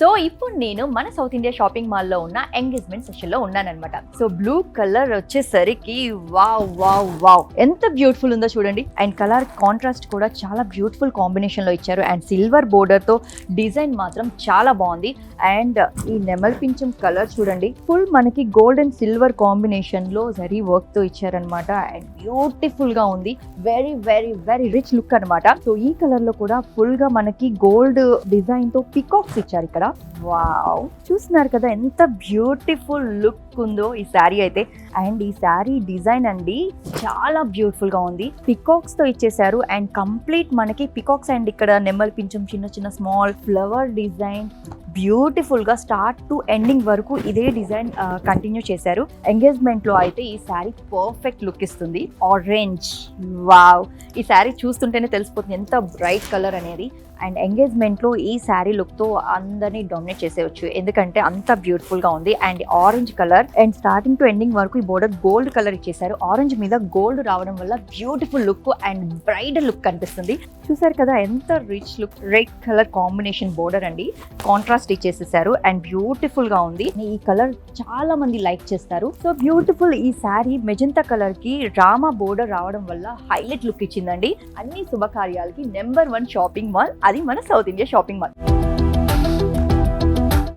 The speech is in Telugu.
సో ఇప్పుడు నేను మన సౌత్ ఇండియా షాపింగ్ మాల్ లో ఉన్న ఎంగేజ్మెంట్ సెషన్ లో ఉన్నానన్నమాట. సో బ్లూ కలర్ వచ్చేసరికి వావ్ వావ్ వావ్ ఎంత బ్యూటిఫుల్ ఉందో చూడండి. అండ్ కలర్ కాంట్రాస్ట్ కూడా చాలా బ్యూటిఫుల్ కాంబినేషన్ లో ఇచ్చారు. అండ్ సిల్వర్ బోర్డర్ తో డిజైన్ మాత్రం చాలా బాగుంది. అండ్ ఈ నెమల్ పింఛం కలర్ చూడండి, ఫుల్ మనకి గోల్డ్ అండ్ సిల్వర్ కాంబినేషన్ లో జరీ వర్క్ తో ఇచ్చారనమాట. అండ్ బ్యూటిఫుల్ గా ఉంది, very very very rich look అనమాట. సో ఈ కలర్ లో కూడా ఫుల్ గా మనకి గోల్డ్ డిజైన్ తో పికాక్స్ ఇచ్చారు ఇక్కడ. వావ్, చూస్తున్నారు కదా ఎంత బ్యూటిఫుల్ లుక్ ఉందో ఈ శారీ అయితే. అండ్ ఈ శారీ డిజైన్ అండి చాలా బ్యూటిఫుల్ గా ఉంది, పికాక్స్ తో ఇచ్చేసారు. అండ్ కంప్లీట్ మనకి పికాక్స్ అండ్ ఇక్కడ నెమ్మల్ పింఛం చిన్న చిన్న స్మాల్ ఫ్లవర్ డిజైన్ బ్యూటిఫుల్ గా స్టార్ట్ టు ఎండింగ్ వరకు ఇదే డిజైన్ కంటిన్యూ చేశారు. ఎంగేజ్మెంట్ లో అయితే ఈ శారీ పర్ఫెక్ట్ లుక్ ఇస్తుంది. ఆరెంజ్, వావ్, ఈ శారీ చూస్తుంటేనే తెలిసిపోతుంది ఎంత బ్రైట్ కలర్ అనేది. అండ్ ఎంగేజ్మెంట్ లో ఈ శారీ లుక్ తో అందరినీ డామినేట్ చేసేయచ్చు, ఎందుకంటే అంత బ్యూటిఫుల్ గా ఉంది. And orange colour and starting to ending వరకు ఈ బోర్డర్ గోల్డ్ కలర్ ఇచ్చేసారు. ఆరెంజ్ మీద గోల్డ్ రావడం వల్ల beautiful look and bridal look కనిపిస్తుంది. చూసారు కదా ఎంత rich look. Red colour combination border అండి, కాంట్రాస్ట్ ఇచ్చేసేసారు. అండ్ బ్యూటిఫుల్ గా ఉంది. ఈ కలర్ చాలా మంది లైక్ చేస్తారు. సో బ్యూటిఫుల్ ఈ శారీ మెజంతా కలర్ కి రామా బోర్డర్ రావడం వల్ల హైలైట్ లుక్ ఇచ్చిందండి. అన్ని శుభకార్యాలకి నెంబర్ 1 షాపింగ్ మాల్ అది మన సౌత్ ఇండియా షాపింగ్ మాల్.